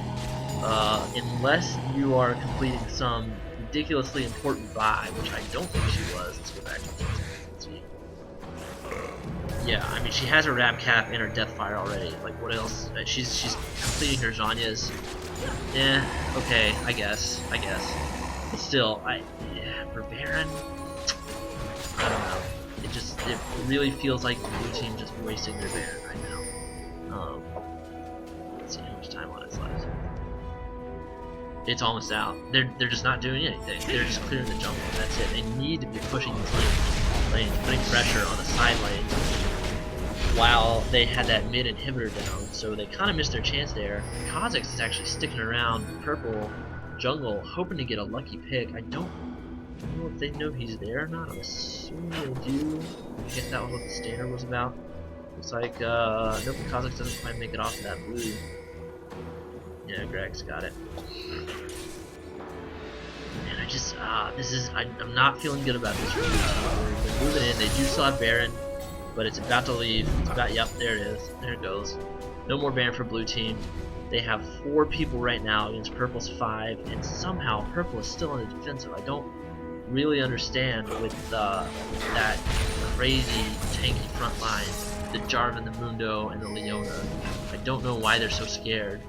unless you are completing some ridiculously important buy, which I don't think she was. Let's go back. Let's see. Yeah, I mean, she has her Ram Cap and her Deathfire already. Like, what else? She's completing her Zhonya's. Yeah, okay, I guess. But still, for Baron, I don't know. It really feels like the blue team just wasting their Baron right now. Let's see how much time on it's left. It's almost out. They're just not doing anything. They're just clearing the jungle. That's it. They need to be pushing these lanes, putting pressure on the side lanes, while they had that mid inhibitor down. So they kind of missed their chance there. Kha'Zix is actually sticking around purple jungle, hoping to get a lucky pick. I don't know if they know he's there or not. I'm assuming they do. I guess that was what the standard was about. Looks like nope, Kha'Zix doesn't quite make it off of that blue. Yeah, Greg's got it. Man, I just I'm not feeling good about this. They're moving in. They do still have Baron, but it's about to leave. It's about, yep, there it is. There it goes. No more Baron for blue team. They have 4 people right now against purple's 5, and somehow purple is still in the defensive. I don't really understand with that crazy tanky front line, the Jarvan, the Mundo, and the Leona. I don't know why they're so scared.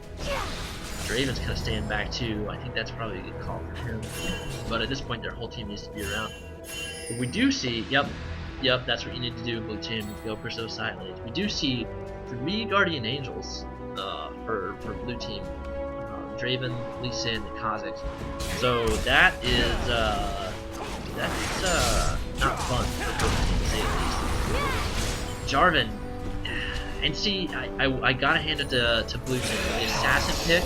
Draven's kind of staying back too. I think that's probably a good call for him. But at this point, their whole team needs to be around. But we do see, yep, that's what you need to do, blue team. Go push those side lanes. We do see 3 Guardian Angels for blue team. Draven, Lee Sin, and Kha'Zix. So that is not fun for purple team to say the least. Jarvan, And see, I gotta hand it to blue team. The assassin pick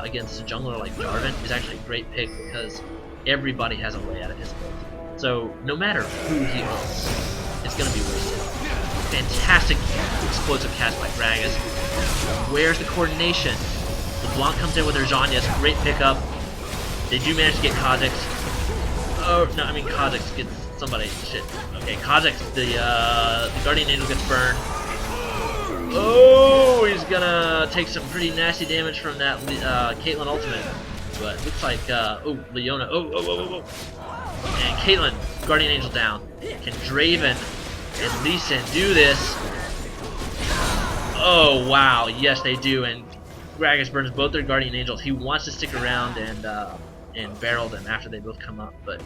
against a jungler like Jarvan is actually a great pick because everybody has a way out of his build. So no matter who he owns, it's gonna be wasted. Fantastic explosive cast by Gragas. Where's the coordination? LeBlanc comes in with her Zhonya's great pickup. They do manage to get Kha'Zix. Oh no, I mean Kha'Zix gets somebody. Shit. Okay, Kha'Zix, the Guardian Angel gets burned. Oh, he's gonna take some pretty nasty damage from that Caitlyn ultimate. But looks like oh, Leona. Oh. And Caitlyn, Guardian Angel down. Can Draven and Lee Sin do this? Oh wow, yes they do. And Gragas burns both their Guardian Angels. He wants to stick around and barrel them after they both come up, but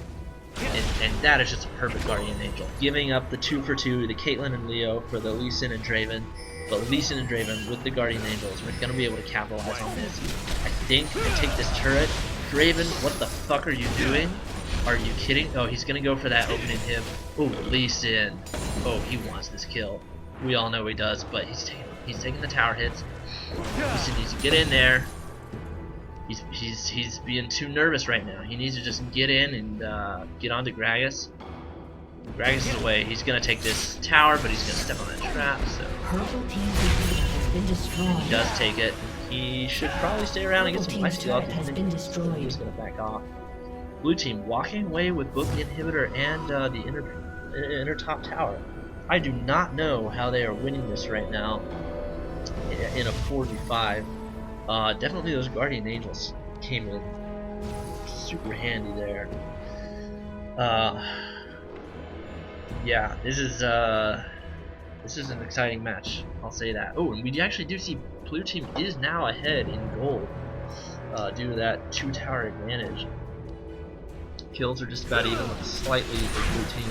and that is just a perfect Guardian Angel. Giving up the 2 for 2, the Caitlyn and Leo for the Lee Sin and Draven. But Lee Sin and Draven with the Guardian Angels, we're gonna be able to capitalize on this. I think I take this turret. Draven, what the fuck are you doing? Are you kidding? Oh, he's gonna go for that opening hip. Oh, Lee Sin. Oh, he wants this kill. We all know he does, but he's taking the tower hits. Lee Sin needs to get in there. He's being too nervous right now. He needs to just get in and get onto Gragas. Gragas is away. He's gonna take this tower, but he's gonna step on that trap. So Purple team's inhibitor has been destroyed. he does take it. He should probably stay around and get some Purple lifesteal. team's turret has been destroyed. He's gonna back off. Blue team walking away with both the inhibitor and the inner top tower. I do not know how they are winning this right now in a 4v5. Definitely those Guardian Angels came in super handy there. Yeah, this is an exciting match. I'll say that. Oh, and we actually do see blue team is now ahead in gold due to that 2 tower advantage. Kills are just about even with slightly for blue team,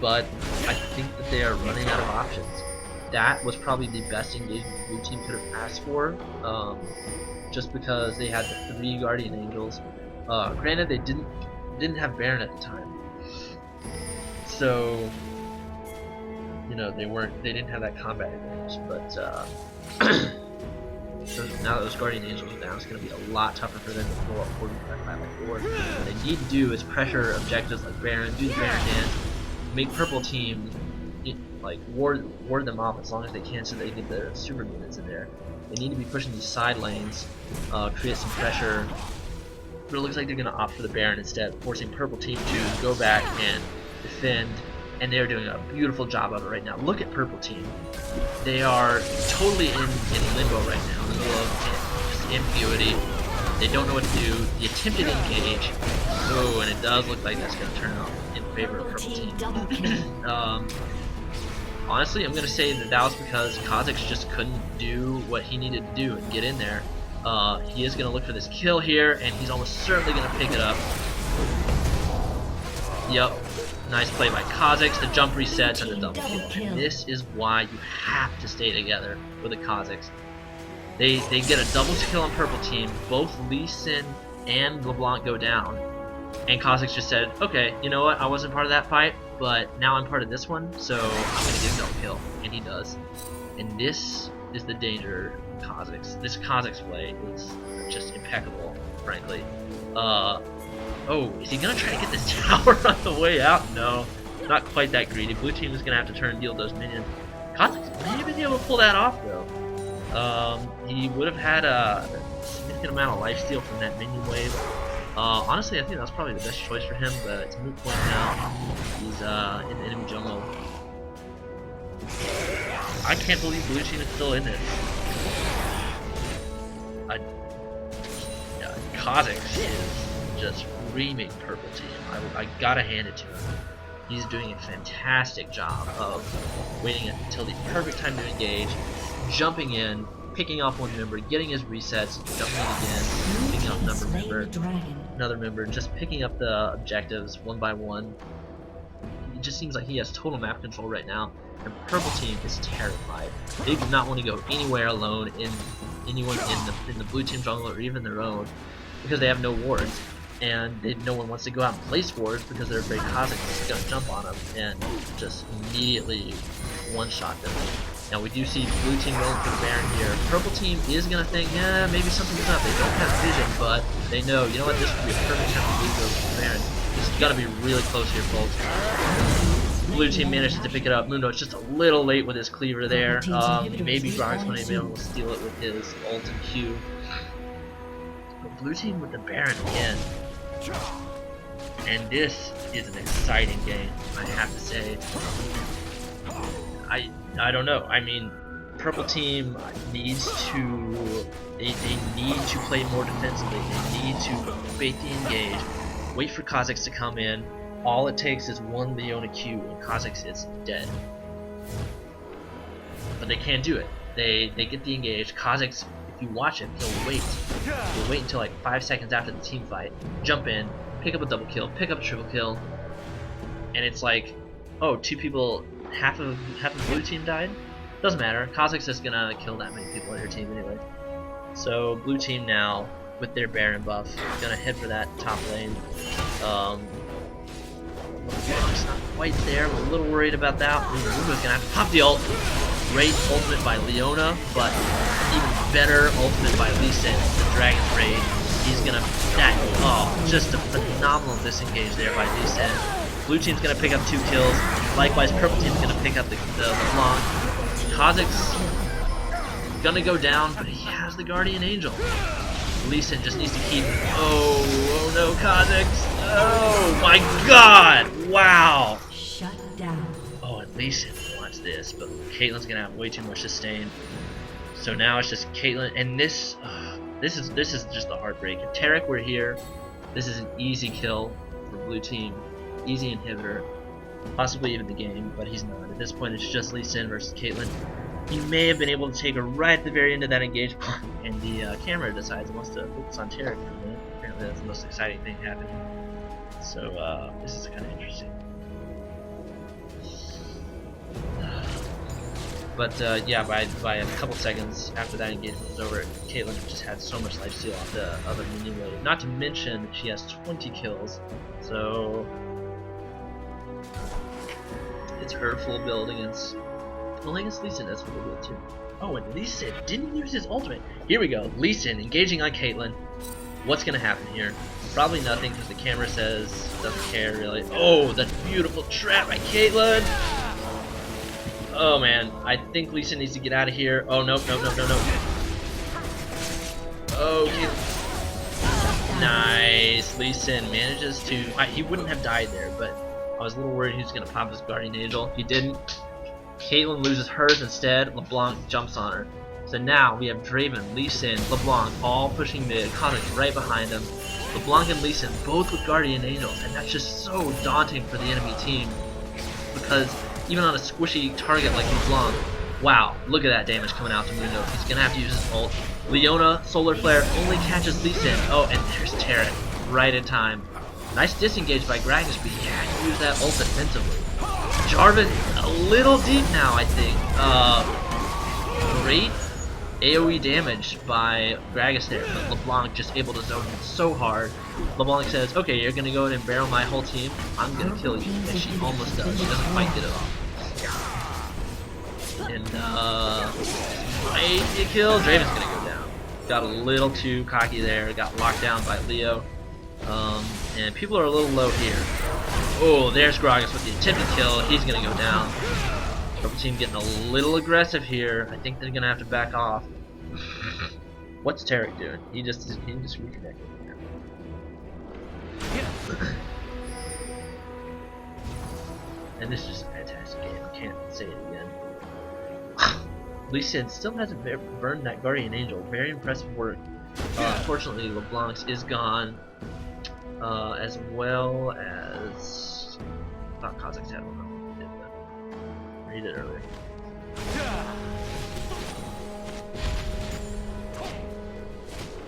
but I think that they are running out of options. That was probably the best engagement the blue team could have asked for, just because they had the 3 Guardian Angels. Granted, they didn't have Baron at the time, so you know they didn't have that combat advantage. But so now that those Guardian Angels are down, it's going to be a lot tougher for them to pull up 45 by 4. What they need to do is pressure objectives like Baron, do the Baron dance, make purple team like ward them off as long as they can, so they get their super units in there. They need to be pushing these side lanes, create some pressure. But it looks like they're going to opt for the Baron instead, forcing purple team to go back and defend. And they're doing a beautiful job of it right now. Look at purple team. They are totally in limbo right now, in the middle of just ambiguity. They don't know what to do. The attempted engage. Oh, and it does look like that's going to turn out in favor of purple team. Honestly, I'm going to say that was because Kha'Zix just couldn't do what he needed to do and get in there. He is going to look for this kill here, and he's almost certainly going to pick it up. Yep. Nice play by Kha'Zix, the jump resets and the double kill. And this is why you have to stay together with a Kha'Zix. They get a double kill on purple team, both Lee Sin and LeBlanc go down. And Kha'Zix just said, okay, you know what, I wasn't part of that fight, but now I'm part of this one, so I'm going to get a double kill. And he does. And this is the danger of Kha'Zix. This Kha'Zix play is just impeccable, frankly. Oh, is he gonna try to get this tower on the way out? No, not quite that greedy. Blue team is gonna have to turn and deal with those minions. Kha'Zix may have been able to pull that off though. He would have had a significant amount of lifesteal from that minion wave. Honestly, I think that was probably the best choice for him, but it's a moot point now. He's in the enemy jungle. I can't believe blue team is still in this. Kha'Zix is just reaming purple team. I gotta hand it to him. He's doing a fantastic job of waiting until the perfect time to engage, jumping in, picking off one member, getting his resets, jumping in again, picking off another member, just picking up the objectives one by one. It just seems like he has total map control right now, and purple team is terrified. They do not want to go anywhere alone in anyone in the blue team jungle or even their own, because they have no wards, and no one wants to go out and place wards because they're afraid Kha'Zix is going to jump on them and just immediately one-shot them. Now we do see blue team going for the Baron here. Purple team is gonna think, yeah, maybe something's up. They don't have vision, but they know, you know what, this would be a perfect time for blue to go for the Baron. This has gotta be really close here, folks. Blue team manages to pick it up. Mundo is just a little late with his cleaver there. Maybe Grox would have been able to steal it with his ult and Q. But blue team with the Baron again. And this is an exciting game, I have to say. I don't know. I mean, purple team needs to they need to play more defensively. They need to bait the engage, wait for Kha'Zix to come in. All it takes is one Leona Q and Kha'Zix is dead. But they can't do it. They get the engage. Kha'Zix, if you watch him, he'll wait. He'll wait until like 5 seconds after the team fight, jump in, pick up a double kill, pick up a triple kill, and it's like, oh, two people, half of blue team died? Doesn't matter. Kha'Zix is gonna kill that many people on your team anyway. So blue team now, with their Baron buff, gonna head for that top lane. LeBlanc's not quite there. We're a little worried about that. Mundo's gonna have to pop the ult. Great ultimate by Leona, but even better ultimate by Lee Sin, the Dragon's Raid. He's gonna just a phenomenal disengage there by Lee Sin. Blue team's gonna pick up 2 kills. Likewise, purple team's gonna pick up the LeBlanc. Kha'Zix gonna go down, but he has the Guardian Angel. Lee Sin just needs to keep. Oh no, Kha'Zix! Oh my God! Wow! Shut down. Oh, and Lee Sin wants this, but Caitlyn's gonna have way too much sustain. So now it's just Caitlyn, and this is just a heartbreak. If Tarek were here, this is an easy kill for blue team, easy inhibitor, possibly even the game, but he's not. At this point, it's just Lee Sin versus Caitlyn. He may have been able to take her right at the very end of that engagement, and the camera decides it wants to focus on Tarek for a minute. Apparently that's the most exciting thing happening. So this is kind of interesting. But yeah, by a couple seconds after that engagement was over, Caitlyn just had so much lifesteal off the other minion wave. Not to mention she has 20 kills, so it's her full build against. Well, I guess Lee Sin has full build too. Oh, and Lee Sin didn't use his ultimate. Here we go. Lee Sin engaging on Caitlyn. What's gonna happen here? Probably nothing, because the camera says doesn't care really. Oh, that beautiful trap by Caitlyn. Oh man, I think Lee Sin needs to get out of here. Oh no. Okay. Nice. Lee Sin manages to. He wouldn't have died there, but I was a little worried he was gonna pop his Guardian Angel. He didn't. Caitlyn loses hers instead. LeBlanc jumps on her. So now we have Draven, Lee Sin, LeBlanc all pushing mid. Kha'Zix right behind him. LeBlanc and Lee Sin both with Guardian Angels, and that's just so daunting for the enemy team, because even on a squishy target like LeBlanc, wow, look at that damage coming out to Mundo. He's gonna have to use his ult. Leona, Solar Flare only catches Lee Sin. Oh, and there's Tarek, right in time. Nice disengage by Gragas, but he had to use that ult defensively. Jarvan a little deep now, I think. Great AoE damage by Gragas there, but LeBlanc just able to zone him so hard. LeBlanc says, okay, you're gonna go in and barrel my whole team, I'm gonna kill you. And she almost does. She doesn't quite get it off. And right kill, Draven's gonna go down. Got a little too cocky there, got locked down by Leo. And people are a little low here. Oh, there's Gragas with the attempted kill. He's gonna go down. Purple team getting a little aggressive here. I think they're gonna have to back off. What's Tarek doing? He just reconnected. And this is just a fantastic game. I can't say it again. Lee Sin still hasn't burned that Guardian Angel. Very impressive work. Unfortunately, LeBlanc's is gone. As well as I thought Kha'Zix had one. He did earlier.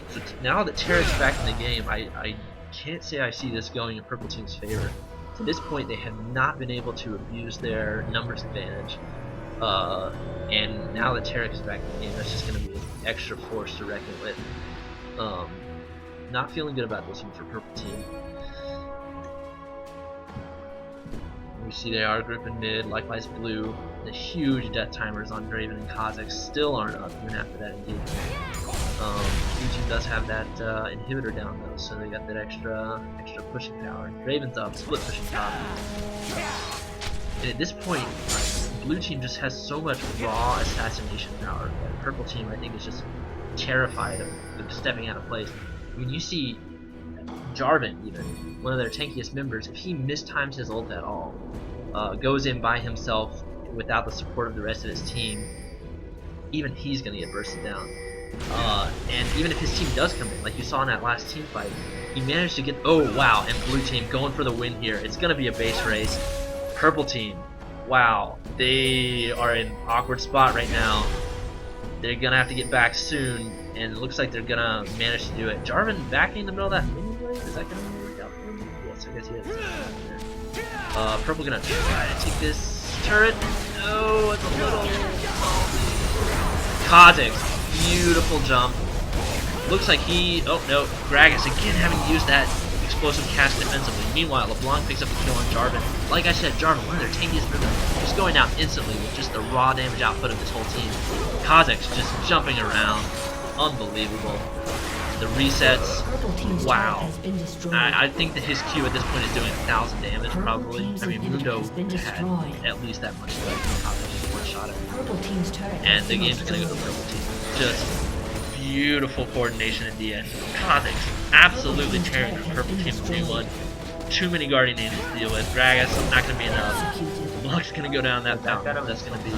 So now that Tarek's back in the game, I can't say I see this going in Purple Team's favor. To this point, they have not been able to abuse their numbers advantage. And now that Tarek is back in the game, that's just going to be an extra force to reckon with. Not feeling good about this one for Purple Team. We see they are grouping mid, likewise blue. the huge death timers on Draven and Kha'Zix still aren't up even after that engagement. Blue team does have that inhibitor down though, so they got that extra pushing power. Draven's up, split pushing power. And at this point, blue team just has so much raw assassination power that purple team I think is just terrified of stepping out of place. I mean, you see Jarvan, even one of their tankiest members, if he mistimes his ult at all, goes in by himself without the support of the rest of his team, even he's gonna get bursted down. And even if his team does come in, like you saw in that last team fight, he managed to get. Oh wow! And blue team going for the win here. It's gonna be a base race. Purple team, wow, they are in an awkward spot right now. They're gonna have to get back soon, and it looks like they're gonna manage to do it. Jarvan back in the middle of that mini wave? Is that gonna work out for him? Yes, I guess he is. Purple gonna try to take this turret. No, it's a little. Kha'Zix, beautiful jump. Looks like he. Oh no, Gragas again having used that explosive cast defensively. Meanwhile, LeBlanc picks up the kill on Jarvan. Like I said, Jarvan, one of their tankiest members, just going down instantly with just the raw damage output of this whole team. Kha'Zix just jumping around. Unbelievable. The resets. Wow. I think that his Q at this point is doing 1,000 damage probably. I mean, Mundo had at least that much left. Kha'Zix just one-shot it. And the game's going to go to purple team. Just beautiful coordination in the end. Kha'Zix absolutely tearing the purple team a new one. Too many guardian angels to deal with. Gragas not going to be enough. Block's going to go down that fountain. That's going to be.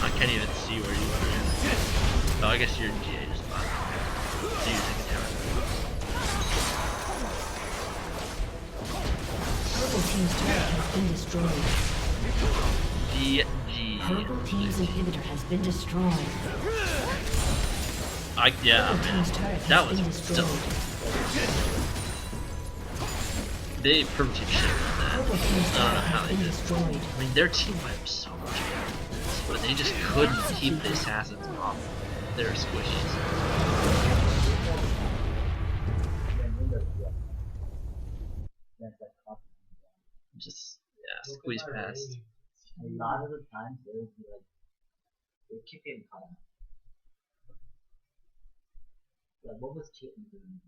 I can't even see where you are. Oh, I guess you're in GA just fine. So you're taking damage. Purple team's turret has been destroyed. GG. Purple team's inhibitor has been destroyed. Yeah, man. That was so. They purple team shit on that. I don't know how they did. I mean, their team wiped so much better than this, but they just couldn't keep the assassins off their squishies. Just, yeah, squeeze past. A lot of the times they would be like, they would kick in color. Like, what was Caitlyn doing?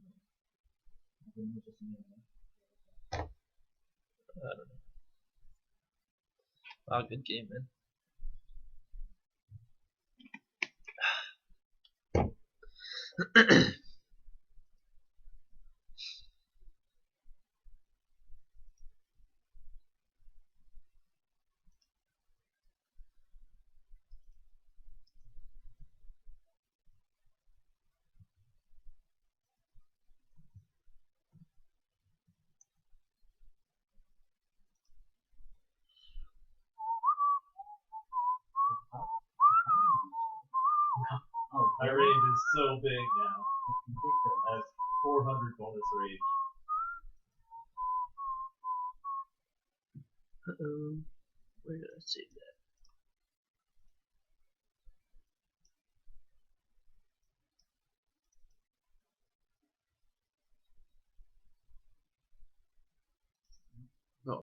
I think it was just me. I don't know. Wow, good game, man. Oh, My range is so big now. I have 400 bonus range. Where did I save that?